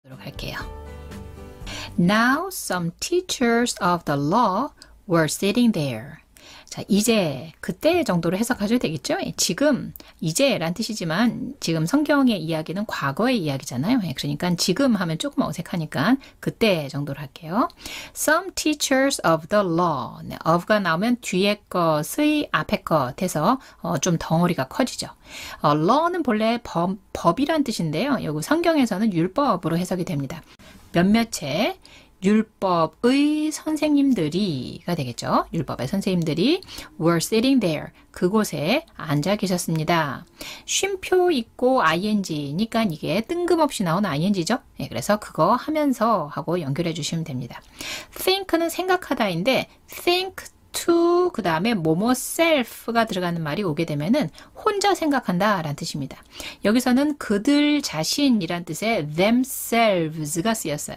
할게요. Now some teachers of the law were sitting there. 자, 이제, 그때 정도로 해석하셔도 되겠죠? 지금, 이제란 뜻이지만 지금 성경의 이야기는 과거의 이야기잖아요. 그러니까 지금 하면 조금 어색하니까 그때 정도로 할게요. Some teachers of the law. 네, of가 나오면 뒤에 것의 앞에 것에서 좀 덩어리가 커지죠. law는 본래 법이란 뜻인데요. 여기 성경에서는 율법으로 해석이 됩니다. 몇몇의 율법의 선생님들이가 되겠죠. 율법의 선생님들이 were sitting there. 그곳에 앉아 계셨습니다. 쉼표 있고 ing니까 이게 뜬금없이 나온 ing죠. 네, 그래서 그거 하면서 하고 연결해 주시면 됩니다. think는 생각하다인데 think to 그 다음에 뭐뭐 self가 들어가는 말이 오게 되면은 혼자 생각한다 라는 뜻입니다. 여기서는 그들 자신이란 뜻의 themselves가 쓰였어요.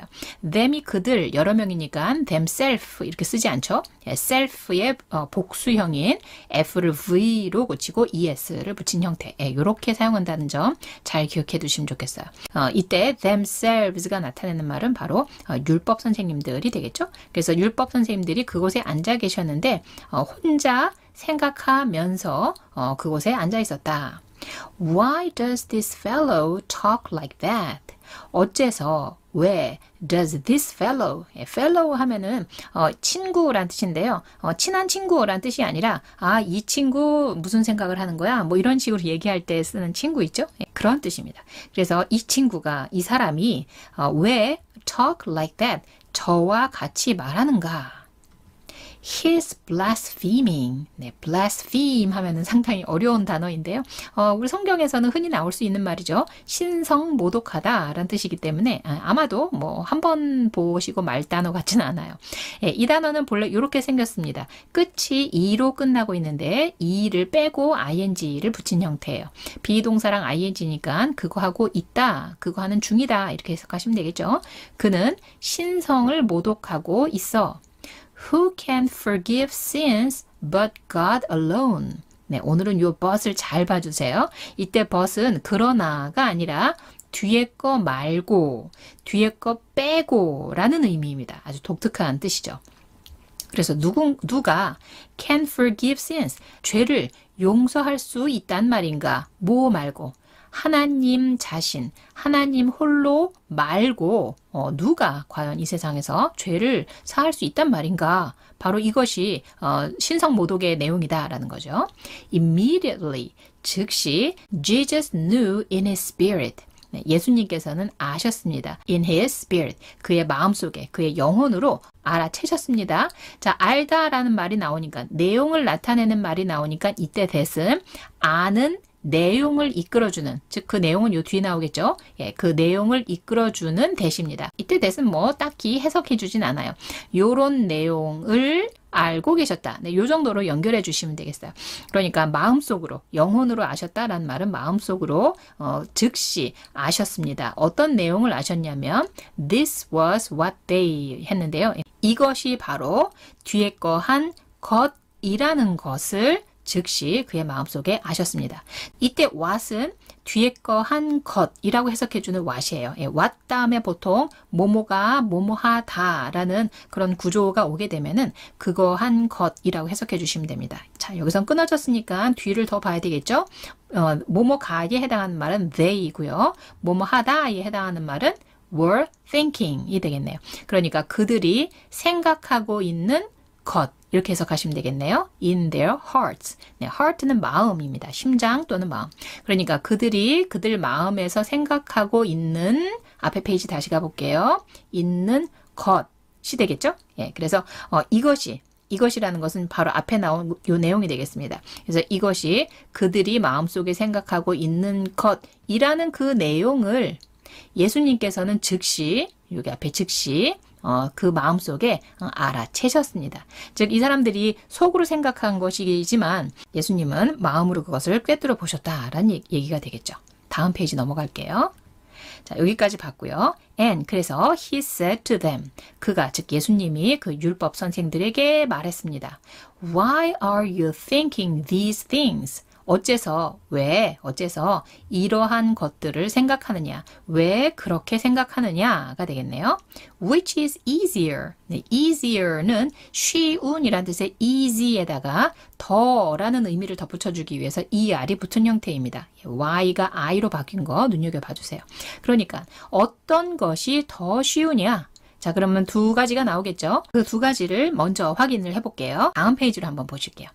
them이 그들 여러 명이니까 themself 이렇게 쓰지 않죠. self의 복수형인 f를 v로 고치고 es를 붙인 형태 이렇게 사용한다는 점 잘 기억해 두시면 좋겠어요. 이때 themselves가 나타내는 말은 바로 율법 선생님들이 되겠죠. 그래서 율법 선생님들이 그곳에 앉아 계셨는데 혼자 생각하면서 그곳에 앉아 있었다. Why does this fellow talk like that? 어째서 왜 does this fellow? fellow 하면은 친구란 뜻인데요. 친한 친구란 뜻이 아니라 이 친구 무슨 생각을 하는 거야? 뭐 이런 식으로 얘기할 때 쓰는 친구 있죠? 그런 뜻입니다. 그래서 이 친구가 이 사람이 왜 talk like that? 저와 같이 말하는가? He's blaspheming. 네, blaspheme 하면은 상당히 어려운 단어인데요. 우리 성경에서는 흔히 나올 수 있는 말이죠. 신성 모독하다 라는 뜻이기 때문에 아마도 뭐 한 번 보시고 말 단어 같지는 않아요. 예, 이 단어는 본래 이렇게 생겼습니다. 끝이 e로 끝나고 있는데 e를 빼고 ing를 붙인 형태예요. 비동사랑 ing니까 그거 하고 있다, 그거 하는 중이다 이렇게 해석하시면 되겠죠. 그는 신성을 모독하고 있어. Who can forgive sins but God alone? 네, 오늘은 요 but을 잘 봐주세요. 이때 but은 그러나가 아니라 뒤에 거 말고, 뒤에 거 빼고 라는 의미입니다. 아주 독특한 뜻이죠. 그래서 누가 can forgive sins, 죄를 용서할 수 있단 말인가? 뭐 말고? 하나님 자신, 하나님 홀로 말고 누가 과연 이 세상에서 죄를 사할 수 있단 말인가? 바로 이것이 신성 모독의 내용이다라는 거죠. Immediately, 즉시 Jesus knew in his spirit. 네, 예수님께서는 아셨습니다. In his spirit, 그의 마음속에, 그의 영혼으로 알아채셨습니다. 자, 알다라는 말이 나오니까, 내용을 나타내는 말이 나오니까 이때 that은 아는 내용을 이끌어주는, 즉 그 내용은 요 뒤에 나오겠죠. 예, 그 내용을 이끌어주는 that입니다. 이때 that은 뭐 딱히 해석해주진 않아요. 요런 내용을 알고 계셨다. 네, 요 정도로 연결해 주시면 되겠어요. 그러니까 마음속으로, 영혼으로 아셨다라는 말은 마음속으로 즉시 아셨습니다. 어떤 내용을 아셨냐면 This was what they 했는데요. 이것이 바로 뒤에 거 한 것이라는 것을 즉시 그의 마음속에 아셨습니다. 이때 what은 뒤에 거 한 것이라고 해석해주는 what이에요. 예, what 다음에 보통 뭐뭐가 뭐뭐하다라는 그런 구조가 오게 되면은 그거 한 것이라고 해석해 주시면 됩니다. 자, 여기선 끊어졌으니까 뒤를 더 봐야 되겠죠? 뭐뭐가에 해당하는 말은 they이고요. 뭐뭐하다에 해당하는 말은 were thinking이 되겠네요. 그러니까 그들이 생각하고 있는 것, 이렇게 해석하시면 되겠네요. In their hearts. 네, heart는 마음입니다. 심장 또는 마음. 그러니까 그들이 그들 마음에서 생각하고 있는, 앞에 페이지 다시 가볼게요. 있는 것이 되겠죠? 예, 그래서 이것이라는 것은 바로 앞에 나온 요 내용이 되겠습니다. 그래서 이것이 그들이 마음속에 생각하고 있는 것이라는 그 내용을 예수님께서는 즉시, 여기 앞에 즉시 그 마음속에 알아채셨습니다. 즉 이 사람들이 속으로 생각한 것이지만 예수님은 마음으로 그것을 꿰뚫어 보셨다라는 얘기가 되겠죠. 다음 페이지 넘어갈게요. 자, 여기까지 봤고요. And 그래서 he said to them, 그가 즉 예수님이 그 율법 선생들에게 말했습니다. Why are you thinking these things? 어째서, 왜, 어째서 이러한 것들을 생각하느냐, 왜 그렇게 생각하느냐가 되겠네요. Which is easier? 네, easier는 쉬운이란 뜻의 easy에다가 더라는 의미를 덧붙여주기 위해서 er이 붙은 형태입니다. y가 i로 바뀐 거 눈여겨봐 주세요. 그러니까 어떤 것이 더 쉬우냐? 자, 그러면 두 가지가 나오겠죠? 그 두 가지를 먼저 확인을 해볼게요. 다음 페이지로 한번 보실게요.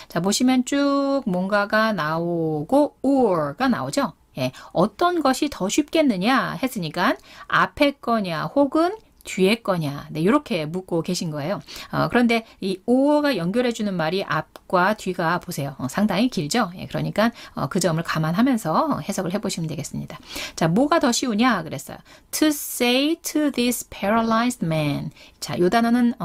자, 보시면 쭉 뭔가가 나오고 or가 나오죠? 예, 어떤 것이 더 쉽겠느냐 했으니까 앞에 거냐 혹은 뒤에 거냐, 네, 이렇게 묻고 계신 거예요. 그런데 이 or가 연결해주는 말이 앞과 뒤가 보세요. 상당히 길죠? 예, 그러니까 그 점을 감안하면서 해석을 해보시면 되겠습니다. 자, 뭐가 더 쉬우냐 그랬어요. To say to this paralyzed man. 자, 이 단어는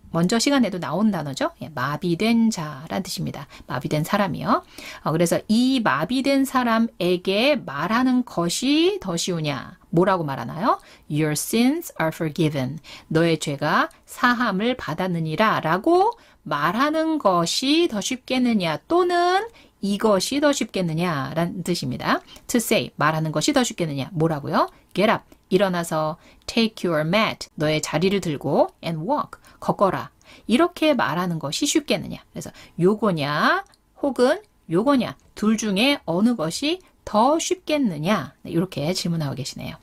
먼저 시간에도 나온 단어죠. 예, 마비된 자란 뜻입니다. 마비된 사람이요. 그래서 이 마비된 사람에게 말하는 것이 더 쉬우냐. 뭐라고 말하나요? Your sins are forgiven. 너의 죄가 사함을 받았느니라 라고 말하는 것이 더 쉽겠느냐 또는 이것이 더 쉽겠느냐 라는 뜻입니다. To say, 말하는 것이 더 쉽겠느냐. 뭐라고요? Get up, 일어나서 take your mat, 너의 자리를 들고 and walk, 걷거라. 이렇게 말하는 것이 쉽겠느냐. 그래서 요거냐 혹은 요거냐 둘 중에 어느 것이 더 쉽겠느냐 이렇게 질문하고 계시네요.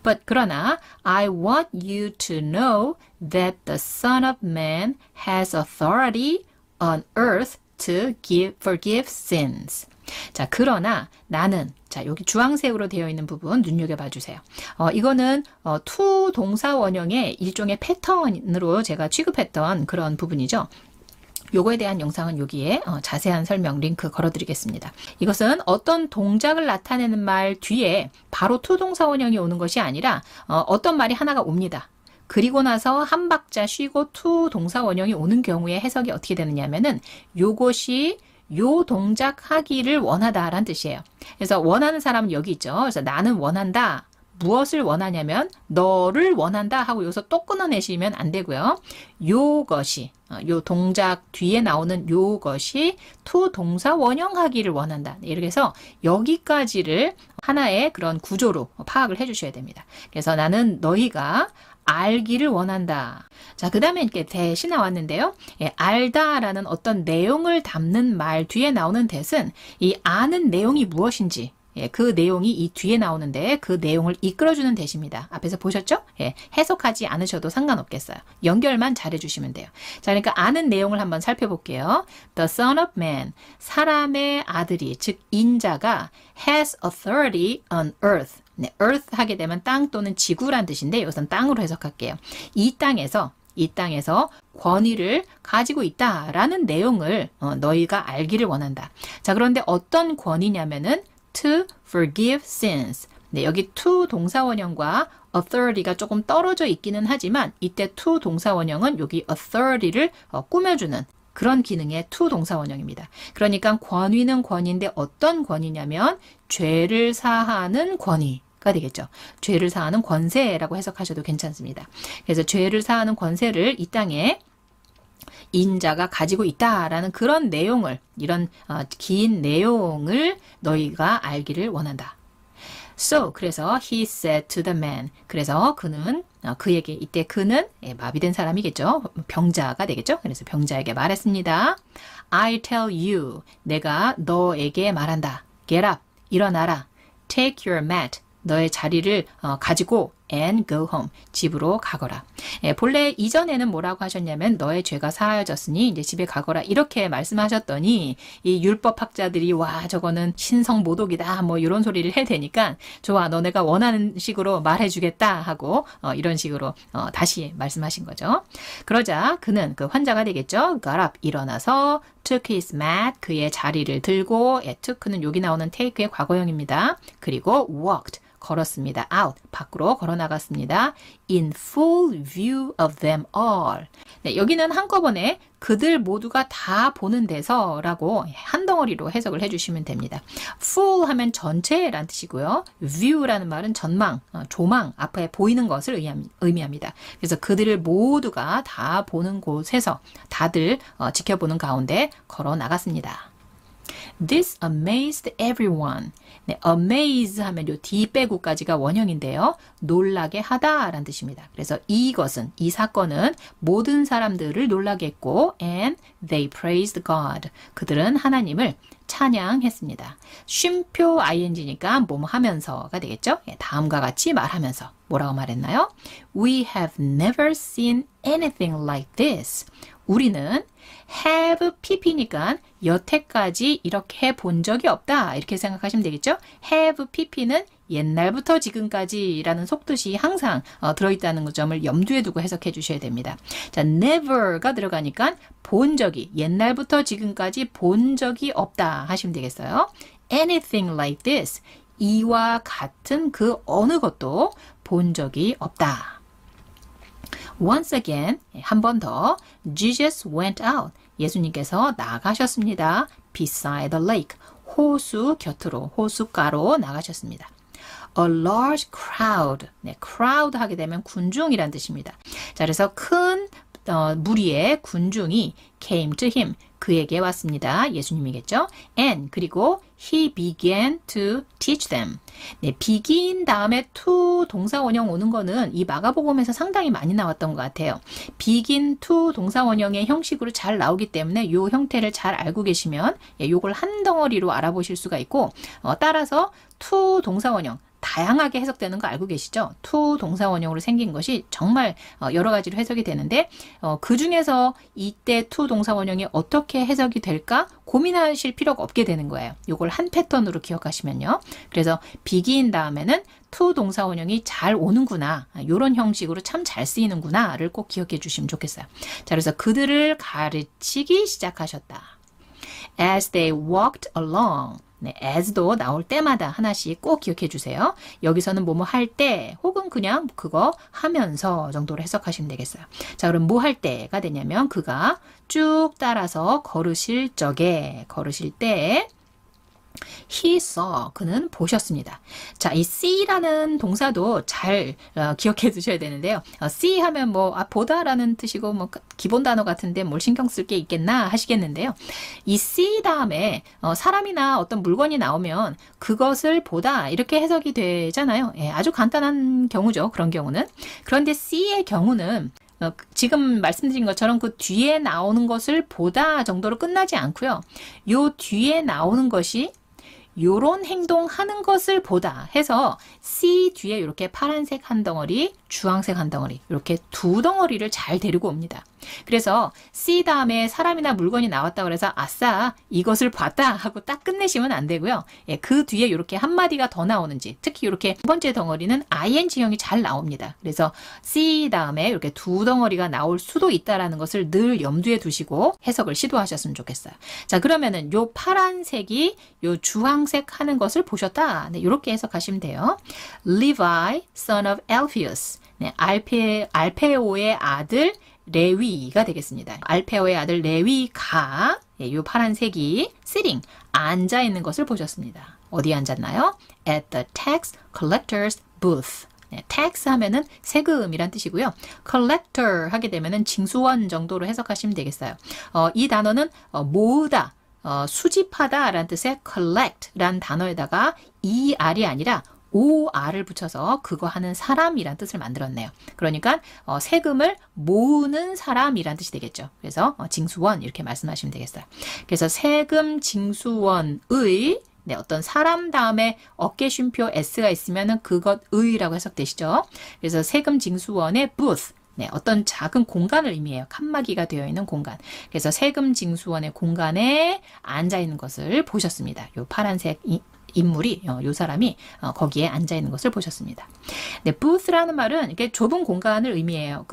But 그러나 I want you to know that the Son of Man has authority on earth to forgive sins. 자, 그러나 나는 자, 여기 주황색으로 되어 있는 부분 눈여겨봐 주세요. 이거는 to 동사 원형의 일종의 패턴으로 제가 취급했던 그런 부분이죠. 요거에 대한 영상은 여기에 자세한 설명 링크 걸어드리겠습니다. 이것은 어떤 동작을 나타내는 말 뒤에 바로 to 동사 원형이 오는 것이 아니라 어떤 말이 하나가 옵니다. 그리고 나서 한 박자 쉬고 to 동사 원형이 오는 경우에 해석이 어떻게 되느냐면은 요것이 요 동작 하기를 원하다라는 뜻이에요. 그래서 원하는 사람은 여기 있죠. 그래서 나는 원한다. 무엇을 원하냐면 너를 원한다 하고 여기서 또 끊어내시면 안 되고요. 요것이 요 동작 뒤에 나오는 요것이 to 동사 원형하기를 원한다. 이렇게 해서 여기까지를 하나의 그런 구조로 파악을 해주셔야 됩니다. 그래서 나는 너희가 알기를 원한다. 자, 그 다음에 이렇게 that이 나왔는데요. 예, 알다라는 어떤 내용을 담는 말 뒤에 나오는 that은 이 아는 내용이 무엇인지 예, 그 내용이 이 뒤에 나오는데 그 내용을 이끌어주는 대시입니다. 앞에서 보셨죠? 예, 해석하지 않으셔도 상관없겠어요. 연결만 잘해주시면 돼요. 자, 그러니까 아는 내용을 한번 살펴볼게요. The Son of Man, 사람의 아들이, 즉 인자가 has authority on earth. 네, earth 하게 되면 땅 또는 지구란 뜻인데 이것은 땅으로 해석할게요. 이 땅에서 권위를 가지고 있다라는 내용을 너희가 알기를 원한다. 자, 그런데 어떤 권위냐면은 to forgive sins. 네, 여기 to 동사원형과 authority가 조금 떨어져 있기는 하지만 이때 to 동사원형은 여기 authority를 꾸며주는 그런 기능의 to 동사원형입니다. 그러니까 권위는 권위인데 어떤 권위냐면 죄를 사하는 권위가 되겠죠. 죄를 사하는 권세라고 해석하셔도 괜찮습니다. 그래서 죄를 사하는 권세를 이 땅에 인자가 가지고 있다라는 그런 내용을 이런 긴 내용을 너희가 알기를 원한다. So 그래서 he said to the man. 그래서 그는 그에게 이때 그는 마비된 사람이겠죠. 병자가 되겠죠. 그래서 병자에게 말했습니다. I tell you. 내가 너에게 말한다. Get up. 일어나라. Take your mat. 너의 자리를 가지고 and go home. 집으로 가거라. 예, 본래 이전에는 뭐라고 하셨냐면 너의 죄가 사하여졌으니 이제 집에 가거라 이렇게 말씀하셨더니 이 율법학자들이 와 저거는 신성모독이다 뭐 이런 소리를 해대니까 좋아 너네가 원하는 식으로 말해주겠다 하고 이런 식으로 다시 말씀하신 거죠. 그러자 그는 그 환자가 되겠죠. got up 일어나서 took his mat 그의 자리를 들고 took는 여기 나오는 take의 과거형입니다. 그리고 walked 걸었습니다. out, 밖으로 걸어 나갔습니다. in full view of them all. 네, 여기는 한꺼번에 그들 모두가 다 보는 데서라고 한 덩어리로 해석을 해주시면 됩니다. full 하면 전체란 뜻이고요. view라는 말은 전망, 조망, 앞에 보이는 것을 의미합니다. 그래서 그들을 모두가 다 보는 곳에서 다들 지켜보는 가운데 걸어 나갔습니다. This amazed everyone. 네, amaze 하면 요 D 빼고까지가 원형인데요. 놀라게 하다라는 뜻입니다. 그래서 이것은, 이 사건은 모든 사람들을 놀라게 했고 and they praised God. 그들은 하나님을 찬양했습니다. 쉼표 ing니까 뭐뭐 하면서가 되겠죠? 다음과 같이 말하면서 뭐라고 말했나요? We have never seen anything like this. 우리는 have pp니까 여태까지 이렇게 본 적이 없다. 이렇게 생각하시면 되겠죠? have pp는 옛날부터 지금까지라는 속뜻이 항상 들어있다는 점을 염두에 두고 해석해 주셔야 됩니다. 자, never가 들어가니까 본 적이, 옛날부터 지금까지 본 적이 없다 하시면 되겠어요. Anything like this. 이와 같은 그 어느 것도 본 적이 없다. Once again, 한 번 더, Jesus went out. 예수님께서 나가셨습니다. Beside the lake. 호수 곁으로, 호숫가로 나가셨습니다. A large crowd. 네, crowd 하게 되면 군중이란 뜻입니다. 자, 그래서 큰 무리의 군중이 came to him. 그에게 왔습니다. 예수님이겠죠? And 그리고 he began to teach them. 네, begin 다음에 to 동사 원형 오는 거는 이 마가복음에서 상당히 많이 나왔던 것 같아요. begin to 동사 원형의 형식으로 잘 나오기 때문에 이 형태를 잘 알고 계시면 요걸 한 덩어리로 알아보실 수가 있고 따라서 to 동사 원형 다양하게 해석되는 거 알고 계시죠? to 동사 원형으로 생긴 것이 정말 여러 가지로 해석이 되는데 그 중에서 이때 to 동사 원형이 어떻게 해석이 될까 고민하실 필요가 없게 되는 거예요. 이걸 한 패턴으로 기억하시면요. 그래서 begin 다음에는 to 동사 원형이 잘 오는구나. 이런 형식으로 참 잘 쓰이는구나를 꼭 기억해 주시면 좋겠어요. 자, 그래서 그들을 가르치기 시작하셨다. As they walked along. 네, as도 나올 때마다 하나씩 꼭 기억해 주세요. 여기서는 뭐뭐 할 때 혹은 그냥 그거 하면서 정도로 해석하시면 되겠어요. 자, 그럼 뭐 할 때가 되냐면 그가 쭉 따라서 걸으실 때 he saw, 그는 보셨습니다. 자, 이 see라는 동사도 잘 기억해 두셔야 되는데요. see 하면 뭐 보다라는 뜻이고 뭐 기본 단어 같은데 뭘 신경 쓸 게 있겠나 하시겠는데요. 이 see 다음에 사람이나 어떤 물건이 나오면 그것을 보다 이렇게 해석이 되잖아요. 예, 아주 간단한 경우죠. 그런 경우는. 그런데 see의 경우는 지금 말씀드린 것처럼 그 뒤에 나오는 것을 보다 정도로 끝나지 않고요. 요 뒤에 나오는 것이 요런 행동하는 것을 보다 해서 C 뒤에 이렇게 파란색 한 덩어리, 주황색 한 덩어리 이렇게 두 덩어리를 잘 데리고 옵니다. 그래서 C 다음에 사람이나 물건이 나왔다고 해서 아싸 이것을 봤다 하고 딱 끝내시면 안 되고요. 예, 그 뒤에 이렇게 한마디가 더 나오는지 특히 이렇게 두 번째 덩어리는 ing형이 잘 나옵니다. 그래서 C 다음에 이렇게 두 덩어리가 나올 수도 있다라는 것을 늘 염두에 두시고 해석을 시도하셨으면 좋겠어요. 자, 그러면은 요 파란색이 요 주황색 하는 것을 보셨다. 네, 이렇게 해석하시면 돼요. Levi, son of Alphaeus. 네, 알페오의 아들 레위가 되겠습니다. 알페오의 아들 레위가 이 파란색이 sitting, 앉아 있는 것을 보셨습니다. 어디에 앉았나요? At the tax collector's booth. 네, tax 하면은 세금이란 뜻이고요. collector 하게 되면은 징수원 정도로 해석하시면 되겠어요. 이 단어는 모으다, 수집하다 라는 뜻의 collect 라는 단어에다가 ER이 아니라 OR을 붙여서 그거 하는 사람이란 뜻을 만들었네요. 그러니까 세금을 모으는 사람이란 뜻이 되겠죠. 그래서 징수원 이렇게 말씀하시면 되겠어요. 그래서 세금 징수원의 네, 어떤 사람 다음에 어깨 쉼표 S가 있으면 그것의라고 해석되시죠. 그래서 세금 징수원의 booth. 네, 어떤 작은 공간을 의미해요. 칸막이가 되어 있는 공간. 그래서 세금 징수원의 공간에 앉아 있는 것을 보셨습니다. 요 파란색 인물이, 요 사람이 거기에 앉아 있는 것을 보셨습니다. 네, booth라는 말은 이렇게 좁은 공간을 의미해요.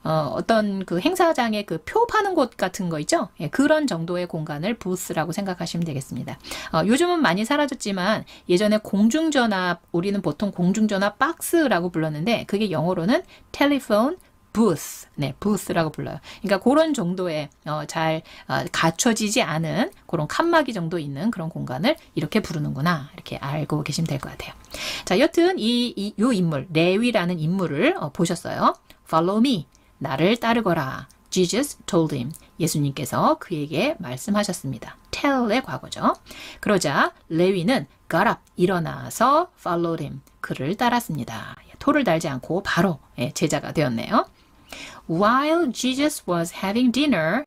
어떤 그 행사장에 그 표 파는 곳 같은 거 있죠? 예, 그런 정도의 공간을 booth라고 생각하시면 되겠습니다. 요즘은 많이 사라졌지만 예전에 공중전화, 우리는 보통 공중전화 박스라고 불렀는데 그게 영어로는 telephone booth, 네, booth라고 불러요. 그러니까 그런 정도의 잘 갖춰지지 않은 그런 칸막이 정도 있는 그런 공간을 이렇게 부르는구나 이렇게 알고 계시면 될 것 같아요. 자, 여튼 요 인물 레위라는 인물을 보셨어요. Follow me, 나를 따르거라. Jesus told him, 예수님께서 그에게 말씀하셨습니다. tell의 과거죠. 그러자 레위는 got up, 일어나서 followed him, 그를 따랐습니다. 토를 달지 않고 바로 제자가 되었네요. While Jesus was having dinner,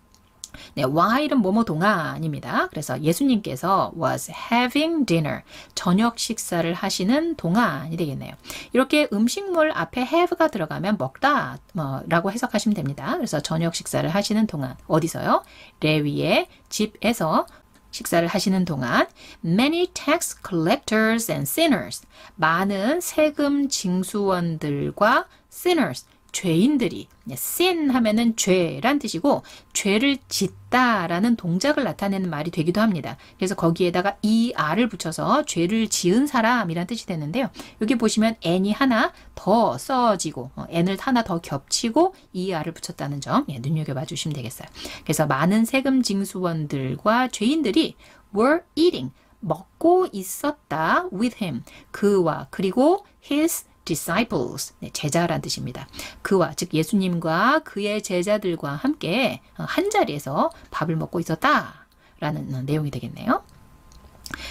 네, while은 뭐뭐 동안입니다. 그래서 예수님께서 was having dinner, 저녁 식사를 하시는 동안이 되겠네요. 이렇게 음식물 앞에 have가 들어가면 먹다 라고 해석하시면 됩니다. 그래서 저녁 식사를 하시는 동안, 어디서요? 레위의 집에서 식사를 하시는 동안 many tax collectors and sinners, 많은 세금 징수원들과 sinners, 죄인들이, sin 하면은 죄란 뜻이고 죄를 짓다라는 동작을 나타내는 말이 되기도 합니다. 그래서 거기에다가 er을 붙여서 죄를 지은 사람이란 뜻이 되는데요. 여기 보시면 n이 하나 더 써지고 n을 하나 더 겹치고 er을 붙였다는 점 눈여겨봐 주시면 되겠어요. 그래서 많은 세금 징수원들과 죄인들이 were eating, 먹고 있었다 with him, 그와 그리고 his disciples, 제자란 뜻입니다. 그와 즉 예수님과 그의 제자들과 함께 한 자리에서 밥을 먹고 있었다라는 내용이 되겠네요.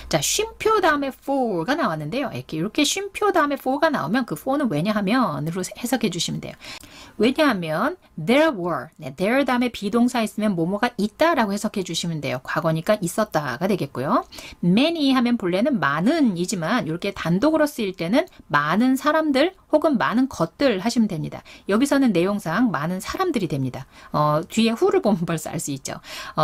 자, 쉼표 다음에 for가 나왔는데요. 이렇게 쉼표 다음에 for가 나오면 그 for는 왜냐하면으로 해석해 주시면 돼요. 왜냐하면 there were, there 다음에 비동사 있으면 뭐뭐가 있다라고 해석해 주시면 돼요. 과거니까 있었다가 되겠고요. many 하면 본래는 많은이지만 이렇게 단독으로 쓰일 때는 많은 사람들 혹은 많은 것들 하시면 됩니다. 여기서는 내용상 많은 사람들이 됩니다. 뒤에 who를 보면 벌써 알 수 있죠.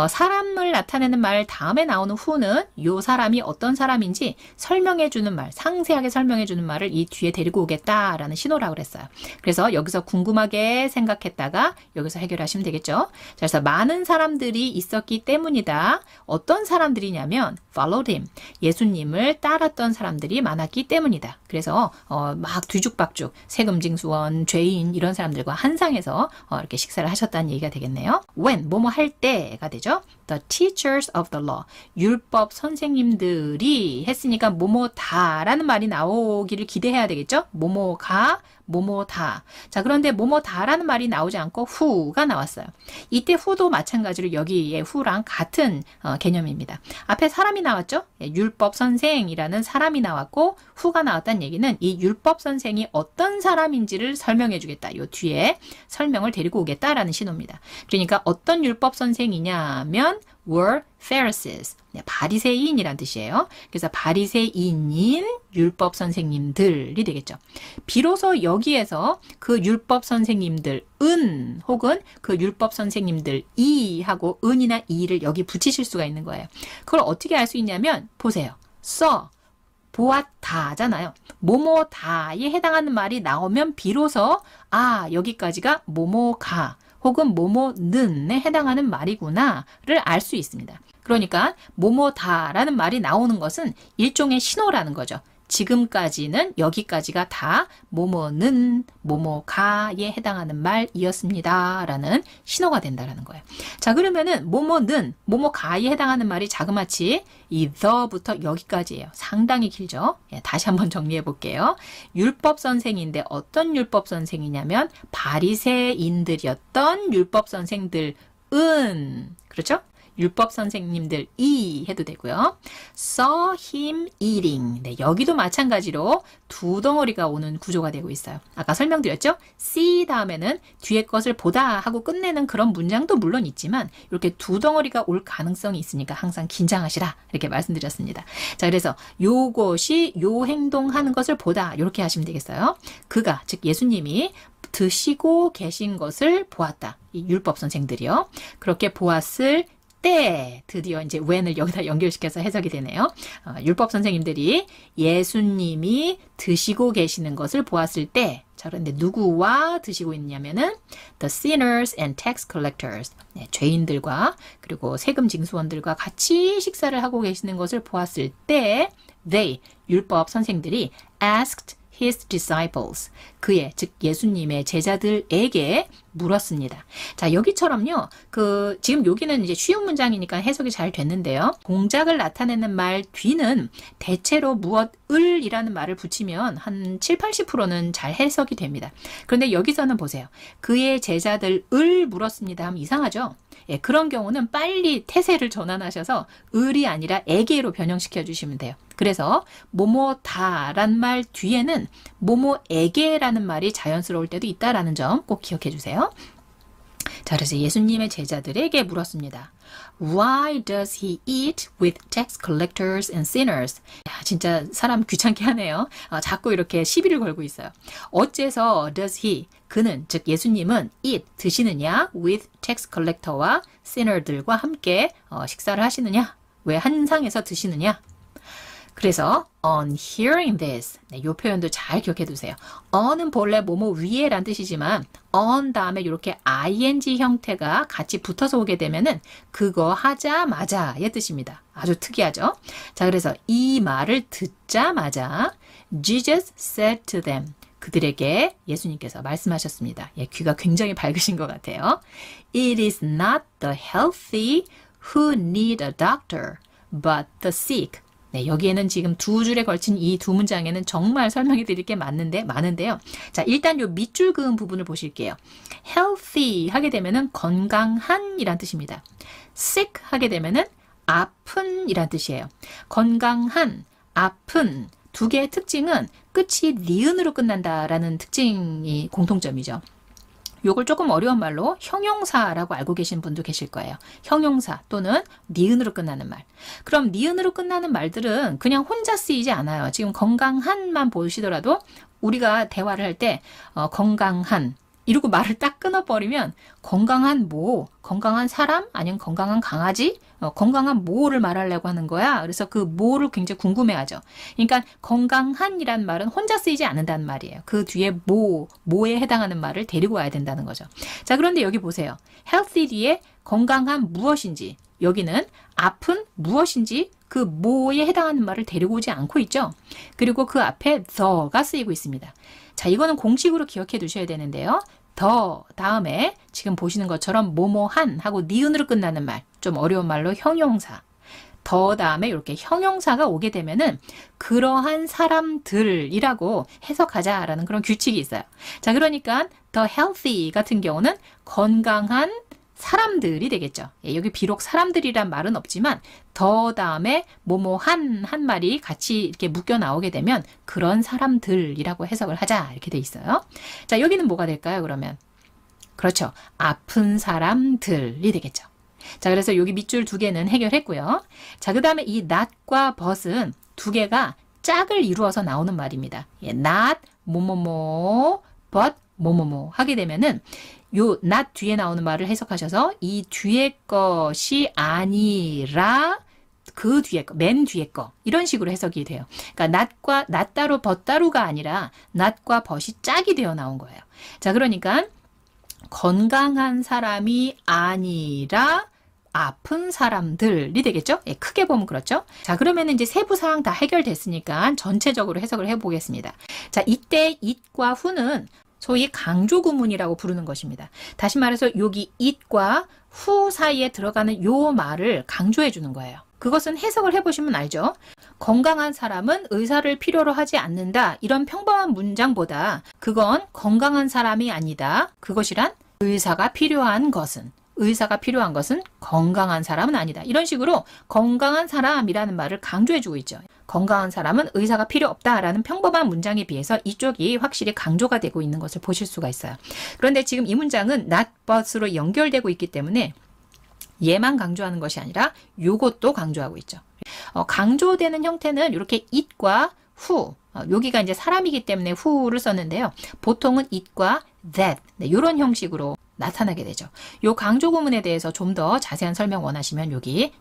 사람을 나타내는 말 다음에 나오는 who는 요 사람이 어떤 사람인지 설명해 주는 말, 상세하게 설명해 주는 말을 이 뒤에 데리고 오겠다라는 신호라고 그랬어요. 그래서 여기서 궁금하게 생각했다가 여기서 해결하시면 되겠죠. 그래서 많은 사람들이 있었기 때문이다. 어떤 사람들이냐면 followed him, 예수님을 따랐던 사람들이 많았기 때문이다. 그래서 막 뒤죽박죽 세금징수원, 죄인 이런 사람들과 한 상에서 이렇게 식사를 하셨다는 얘기가 되겠네요. when, 뭐뭐 할 때가 되죠. The teachers of the law, 율법 선생님들이 했으니까 뭐뭐다라는 말이 나오기를 기대해야 되겠죠. 뭐뭐가, 뭐뭐다. 자, 그런데 뭐뭐다라는 말이 나오지 않고 who가 나왔어요. 이때 who도 마찬가지로 여기에 who랑 같은 개념입니다. 앞에 사람이 나왔죠. 율법 선생이라는 사람이 나왔고 who가 나왔다는 얘기는 이 율법 선생이 어떤 사람인지를 설명해 주겠다. 요 뒤에 설명을 데리고 오겠다라는 신호입니다. 그러니까 어떤 율법 선생이냐면 were Pharisees, 바리새인이란 뜻이에요. 그래서 바리새인인 율법 선생님들이 되겠죠. 비로소 여기에서 그 율법 선생님들은 혹은 그 율법 선생님들이 하고 은이나 이를 여기 붙이실 수가 있는 거예요. 그걸 어떻게 알 수 있냐면 보세요. 보았다잖아요. 뭐뭐다에 해당하는 말이 나오면 비로소 여기까지가 뭐뭐가 혹은 뭐뭐는에 해당하는 말이구나를 알 수 있습니다. 그러니까 뭐뭐다라는 말이 나오는 것은 일종의 신호라는 거죠. 지금까지는 여기까지가 다 뭐뭐는 뭐뭐가에 해당하는 말이었습니다 라는 신호가 된다라는 거예요. 자, 그러면은 뭐뭐는 뭐뭐가에 해당하는 말이 자그마치 이 the부터 여기까지예요. 상당히 길죠. 다시 한번 정리해 볼게요. 율법 선생인데 어떤 율법 선생이냐면 바리새인들이었던 율법 선생들은, 그렇죠? 율법 선생님들이 해도 되고요. saw him eating. 네, 여기도 마찬가지로 두 덩어리가 오는 구조가 되고 있어요. 아까 설명드렸죠? see 다음에는 뒤에 것을 보다 하고 끝내는 그런 문장도 물론 있지만 이렇게 두 덩어리가 올 가능성이 있으니까 항상 긴장하시라 이렇게 말씀드렸습니다. 자, 그래서 요것이 요 행동하는 것을 보다 이렇게 하시면 되겠어요. 그가 즉 예수님이 드시고 계신 것을 보았다. 이 율법 선생들이요. 그렇게 보았을 때 드디어 이제 when을 여기다 연결시켜서 해석이 되네요. 율법 선생님들이 예수님이 드시고 계시는 것을 보았을 때, 자, 그런데 누구와 드시고 있냐면은 the sinners and tax collectors, 죄인들과 그리고 세금 징수원들과 같이 식사를 하고 계시는 것을 보았을 때 they, 율법 선생들이 asked his disciples. 그의, 즉 예수님의 제자들에게 물었습니다. 자, 여기처럼요. 지금 여기는 이제 쉬운 문장이니까 해석이 잘 됐는데요. 동작을 나타내는 말 뒤는 대체로 무엇을이라는 말을 붙이면 한 7, 80%는 잘 해석이 됩니다. 그런데 여기서는 보세요. 그의 제자들을 물었습니다 하면 이상하죠? 예, 그런 경우는 빨리 태세를 전환하셔서 을이 아니라 에게로 변형시켜 주시면 돼요. 그래서 뭐뭐다란 말 뒤에는 뭐뭐에게라는 말이 자연스러울 때도 있다라는 점 꼭 기억해 주세요. 자, 그래서 예수님의 제자들에게 물었습니다. Why does he eat with tax collectors and sinners? 야, 진짜 사람 귀찮게 하네요. 자꾸 이렇게 시비를 걸고 있어요. 어째서 does he, 그는, 즉 예수님은 eat, 드시느냐 with tax collector와 sinner들과 함께 식사를 하시느냐? 왜 한 상에서 드시느냐? 그래서 on hearing this, 네, 이 표현도 잘 기억해 두세요. on은 본래 뭐뭐 위에란 뜻이지만 on 다음에 이렇게 ing 형태가 같이 붙어서 오게 되면은 그거 하자마자의 뜻입니다. 아주 특이하죠? 자, 그래서 이 말을 듣자마자 Jesus said to them, 그들에게 예수님께서 말씀하셨습니다. 예, 귀가 굉장히 밝으신 것 같아요. It is not the healthy who need a doctor, but the sick. 네, 여기에는 지금 두 줄에 걸친 이 두 문장에는 정말 설명해 드릴 게 많은데요. 자, 일단 요 밑줄 그은 부분을 보실게요. healthy 하게 되면은 건강한 이란 뜻입니다. sick 하게 되면은 아픈 이란 뜻이에요. 건강한, 아픈 두 개의 특징은 끝이 니은으로 끝난다라는 특징이 공통점이죠. 요걸 조금 어려운 말로 형용사라고 알고 계신 분도 계실 거예요. 형용사 또는 니은으로 끝나는 말. 그럼 니은으로 끝나는 말들은 그냥 혼자 쓰이지 않아요. 지금 건강한만 보시더라도 우리가 대화를 할 때 건강한 이러고 말을 딱 끊어버리면 건강한 뭐, 건강한 사람, 아니면 건강한 강아지, 건강한 뭐를 말하려고 하는 거야. 그래서 그 뭐를 굉장히 궁금해하죠. 그러니까 건강한이란 말은 혼자 쓰이지 않는다는 말이에요. 그 뒤에 뭐에 해당하는 말을 데리고 와야 된다는 거죠. 자, 그런데 여기 보세요. healthy 뒤에 건강한 무엇인지, 여기는 아픈 무엇인지 그 뭐에 해당하는 말을 데리고 오지 않고 있죠. 그리고 그 앞에 the가 쓰이고 있습니다. 자, 이거는 공식으로 기억해 두셔야 되는데요. 더 다음에 지금 보시는 것처럼 뭐뭐한 하고 니은으로 끝나는 말, 좀 어려운 말로 형용사. 더 다음에 이렇게 형용사가 오게 되면은 그러한 사람들이라고 해석하자라는 그런 규칙이 있어요. 자, 그러니까 the healthy 같은 경우는 건강한 사람들이 되겠죠. 예, 여기 비록 사람들이란 말은 없지만 더 다음에 뭐뭐한 말이 같이 이렇게 묶여 나오게 되면 그런 사람들이라고 해석을 하자 이렇게 돼 있어요. 자, 여기는 뭐가 될까요? 그러면 그렇죠. 아픈 사람들이 되겠죠. 자, 그래서 여기 밑줄 두 개는 해결했고요. 자, 그 다음에 이 not과 but은 두 개가 짝을 이루어서 나오는 말입니다. 예, not 뭐뭐뭐 but 뭐뭐뭐 하게 되면은 요 not 뒤에 나오는 말을 해석하셔서 이 뒤에 것이 아니라 그 뒤에 거, 맨 뒤에 거 이런 식으로 해석이 돼요. 그러니까 not과 not 따로 but 따로가 아니라 not과 but이 짝이 되어 나온 거예요. 자, 그러니까 건강한 사람이 아니라 아픈 사람들이 되겠죠? 예, 크게 보면 그렇죠? 자, 그러면 이제 세부 사항 다 해결됐으니까 전체적으로 해석을 해보겠습니다. 자, 이때 it과 who는 소위 강조 구문이라고 부르는 것입니다. 다시 말해서 여기 it과 who 사이에 들어가는 요 말을 강조해 주는 거예요. 그것은 해석을 해보시면 알죠. 건강한 사람은 의사를 필요로 하지 않는다. 이런 평범한 문장보다 그건 건강한 사람이 아니다. 그것이란 의사가 필요한 것은 건강한 사람은 아니다. 이런 식으로 건강한 사람이라는 말을 강조해주고 있죠. 건강한 사람은 의사가 필요 없다라는 평범한 문장에 비해서 이쪽이 확실히 강조가 되고 있는 것을 보실 수가 있어요. 그런데 지금 이 문장은 not but으로 연결되고 있기 때문에 얘만 강조하는 것이 아니라 요것도 강조하고 있죠. 강조되는 형태는 이렇게 it과 who, 여기가 이제 사람이기 때문에 who를 썼는데요. 보통은 it과 that, 네, 이런 형식으로 나타나게 되죠. 요 강조 구문에 대해서 좀 더 자세한 설명 원하시면 여기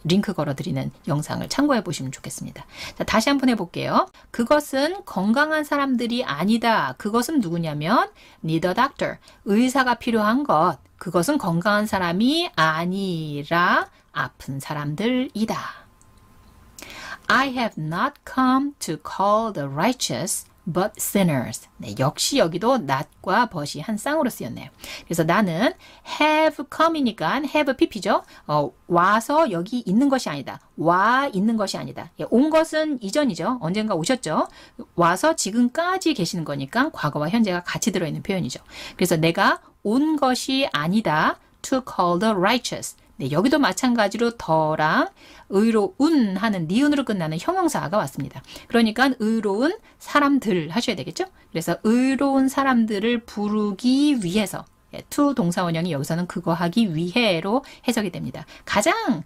링크 걸어드리는 영상을 참고해 보시면 좋겠습니다. 자, 다시 한번 해볼게요. 그것은 건강한 사람들이 아니다. 그것은 누구냐면 need a doctor, 의사가 필요한 것. 그것은 건강한 사람이 아니라 아픈 사람들이다. I have not come to call the righteous, but sinners. 네, 역시 여기도 not과 but이 한 쌍으로 쓰였네요. 그래서 나는 have come이니까 have pp죠. 와서 여기 있는 것이 아니다. 와 있는 것이 아니다. 예, 온 것은 이전이죠. 언젠가 오셨죠. 와서 지금까지 계시는 거니까 과거와 현재가 같이 들어있는 표현이죠. 그래서 내가 온 것이 아니다. to call the righteous. 네, 여기도 마찬가지로 더랑 의로운 하는 니은으로 끝나는 형용사가 왔습니다. 그러니까 의로운 사람들 하셔야 되겠죠? 그래서 의로운 사람들을 부르기 위해서 to 동사 원형이 여기서는 그거 하기 위해로 해석이 됩니다. 가장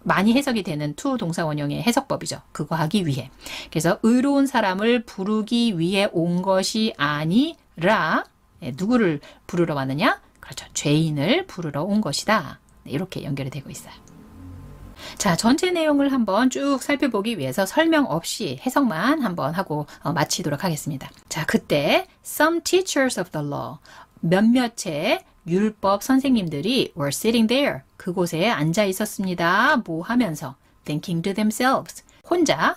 많이 해석이 되는 to 동사 원형의 해석법이죠. 그거 하기 위해. 그래서 의로운 사람을 부르기 위해 온 것이 아니라 누구를 부르러 왔느냐? 그렇죠. 죄인을 부르러 온 것이다. 네, 이렇게 연결이 되고 있어요. 자, 전체 내용을 한번 쭉 살펴보기 위해서 설명 없이 해석만 한번 하고 마치도록 하겠습니다. 자, 그때 some teachers of the law, 몇몇의 율법 선생님들이 were sitting there, 그곳에 앉아 있었습니다. 뭐 하면서 thinking to themselves,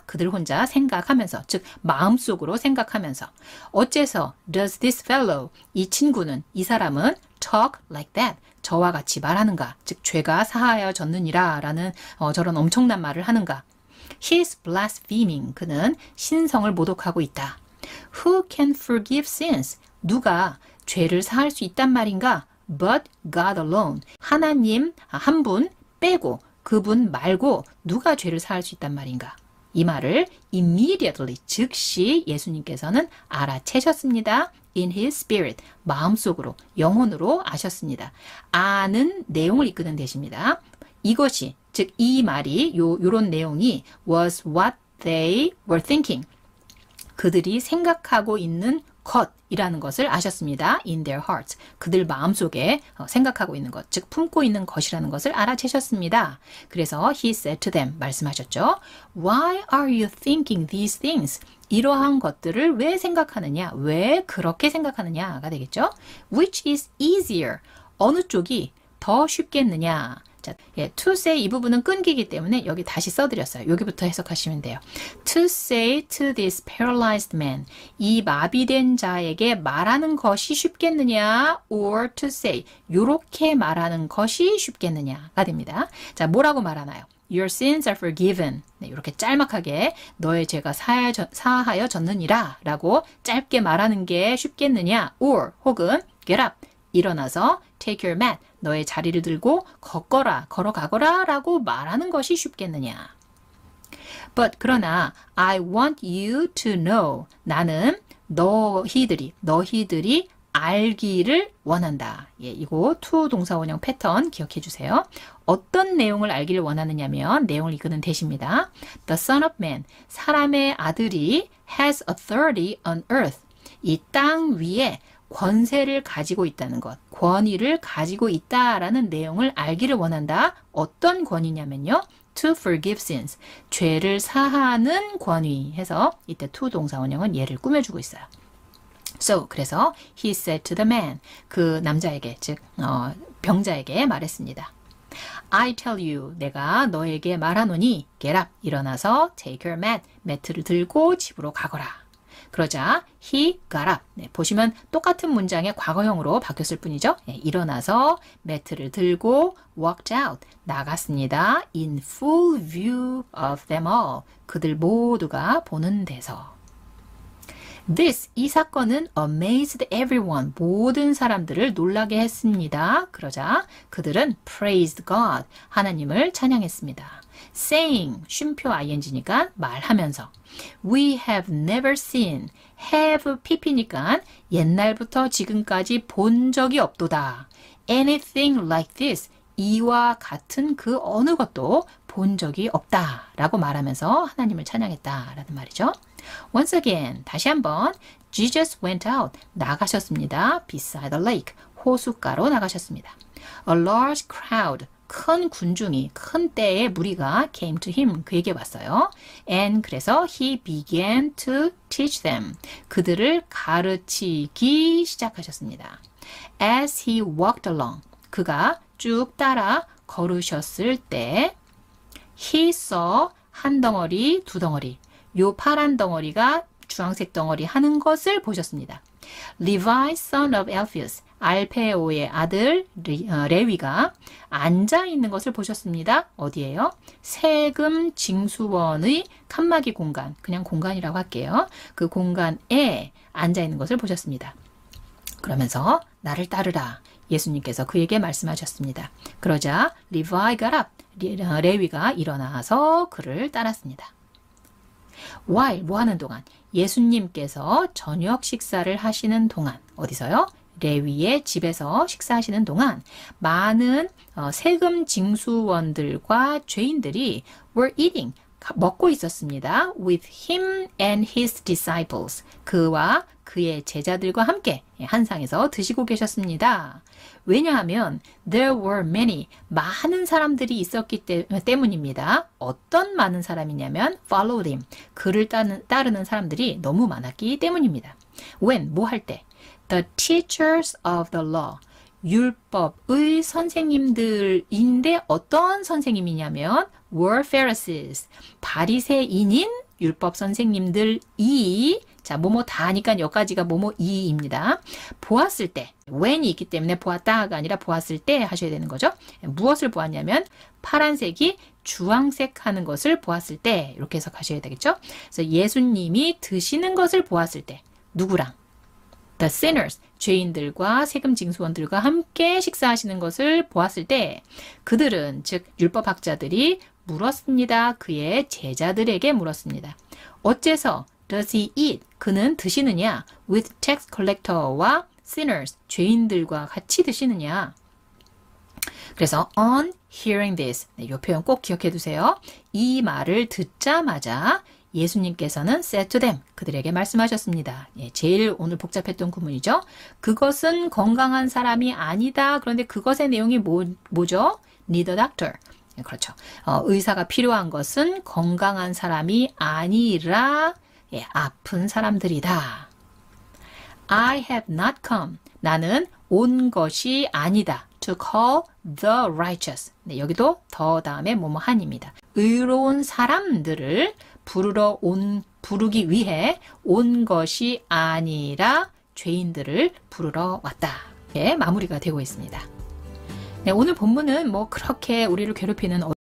그들 혼자 생각하면서, 즉 마음속으로 생각하면서 어째서 does this fellow, 이 친구는, 이 사람은 talk like that, 저와 같이 말하는가, 즉 죄가 사하여졌느니라 라는 저런 엄청난 말을 하는가. He's blaspheming, 그는 신성을 모독하고 있다. Who can forgive sins, 누가 죄를 사할 수 있단 말인가. But God alone, 하나님 한 분 빼고 그분 말고 누가 죄를 사할 수 있단 말인가. 이 말을 immediately, 즉시 예수님께서는 알아채셨습니다. In his spirit, 마음속으로, 영혼으로 아셨습니다. 아는 내용을 이끄는 대시입니다. 이것이, 즉 이 말이, 요런 내용이 was what they were thinking, 그들이 생각하고 있는 것이라는 것을 아셨습니다. In their hearts, 그들 마음속에 생각하고 있는 것, 즉 품고 있는 것이라는 것을 알아채셨습니다. 그래서 he said to them, 말씀하셨죠. Why are you thinking these things? 이러한 것들을 왜 생각하느냐, 왜 그렇게 생각하느냐가 되겠죠. Which is easier? 어느 쪽이 더 쉽겠느냐. 자, to say 이 부분은 끊기기 때문에 여기 다시 써드렸어요. 여기부터 해석하시면 돼요. To say to this paralyzed man, 이 마비된 자에게 말하는 것이 쉽겠느냐, or to say, 요렇게 말하는 것이 쉽겠느냐가 됩니다. 자, 뭐라고 말하나요? Your sins are forgiven. 네, 이렇게 짤막하게 너의 죄가 사하여졌느니라 라고 짧게 말하는 게 쉽겠느냐, or 혹은 get up, 일어나서 take your mat, 너의 자리를 들고 걸어가거라 라고 말하는 것이 쉽겠느냐. But 그러나 I want you to know, 나는 너희들이 알기를 원한다. 예, 이거 to 동사 원형 패턴 기억해 주세요. 어떤 내용을 알기를 원하느냐면 내용을 이끄는 대시입니다. The Son of Man, 사람의 아들이 has authority on earth, 이 땅 위에 권세를 가지고 있다는 것, 권위를 가지고 있다라는 내용을 알기를 원한다. 어떤 권위냐면요. To forgive sins, 죄를 사하는 권위 해서 이때 to 동사 원형은 얘를 꾸며주고 있어요. So, 그래서 he said to the man, 그 남자에게, 즉 병자에게 말했습니다. I tell you, 내가 너에게 말하노니 get up, 일어나서 take your mat, 매트를 들고 집으로 가거라. 그러자 he got up. 네, 보시면 똑같은 문장의 과거형으로 바뀌었을 뿐이죠. 네, 일어나서 매트를 들고 walked out, 나갔습니다. In full view of them all, 그들 모두가 보는 데서. This, 이 사건은 amazed everyone, 모든 사람들을 놀라게 했습니다. 그러자 그들은 praised God, 하나님을 찬양했습니다. saying, 쉼표 ing니까 말하면서. We have never seen, have pp니까 옛날부터 지금까지 본 적이 없도다. anything like this, 이와 같은 그 어느 것도 본 적이 없다 라고 말하면서 하나님을 찬양했다라는 말이죠. Once again, 다시 한번 Jesus went out, 나가셨습니다. beside the lake, 호숫가로 나가셨습니다. A large crowd, 큰 군중이, 큰 떼의 무리가 came to him, 그에게 왔어요. And 그래서 he began to teach them, 그들을 가르치기 시작하셨습니다. As he walked along, 그가 쭉 따라 걸으셨을 때 he saw, 한 덩어리, 두 덩어리, 요 파란 덩어리가 주황색 덩어리 하는 것을 보셨습니다. Levi, son of Alphaeus, 알페오의 아들 레위가 앉아 있는 것을 보셨습니다. 어디예요? 세금 징수원의 칸막이 공간, 그냥 공간이라고 할게요. 그 공간에 앉아 있는 것을 보셨습니다. 그러면서 나를 따르라. 예수님께서 그에게 말씀하셨습니다. 그러자 Levi got up. 레위가 일어나서 그를 따랐습니다. While 뭐 하는 동안? 예수님께서 저녁 식사를 하시는 동안 어디서요? 레위의 집에서 식사하시는 동안 많은 세금 징수원들과 죄인들이 were eating 먹고 있었습니다. with him and his disciples. 그와 그의 제자들과 함께 한 상에서 드시고 계셨습니다. 왜냐하면 there were many 많은 사람들이 있었기 때문입니다. 어떤 많은 사람이냐면 followed him. 그를 따르는 사람들이 너무 많았기 때문입니다. when 뭐 할 때? The teachers of the law. 율법의 선생님들인데 어떤 선생님이냐면 were Pharisees. 바리새인인 율법 선생님들이 자, 뭐뭐 다 하니까 여기까지가 뭐뭐이입니다. 보았을 때, when이 있기 때문에 보았다가 아니라 보았을 때 하셔야 되는 거죠. 무엇을 보았냐면 파란색이 주황색 하는 것을 보았을 때 이렇게 해석하셔야 되겠죠. 그래서 예수님이 드시는 것을 보았을 때 누구랑? The sinners, 죄인들과 세금 징수원들과 함께 식사하시는 것을 보았을 때 그들은 즉 율법학자들이 물었습니다. 그의 제자들에게 물었습니다. 어째서 does he eat? 그는 드시느냐? with tax collector와 sinners, 죄인들과 같이 드시느냐? 그래서 on hearing this, 이 표현 꼭 기억해 두세요. 이 말을 듣자마자 예수님께서는 said to them, 그들에게 말씀하셨습니다. 제일 오늘 복잡했던 구문이죠. 그것은 건강한 사람이 아니다. 그런데 그것의 내용이 뭐죠? need a doctor. 그렇죠. 의사가 필요한 것은 건강한 사람이 아니라 아픈 사람들이다. I have not come. 나는 온 것이 아니다. To call the righteous. 네, 여기도 더 다음에 뭐뭐한입니다. 의로운 사람들을 부르기 위해 온 것이 아니라 죄인들을 부르러 왔다. 예, 마무리가 되고 있습니다. 네, 오늘 본문은 뭐 그렇게 우리를 괴롭히는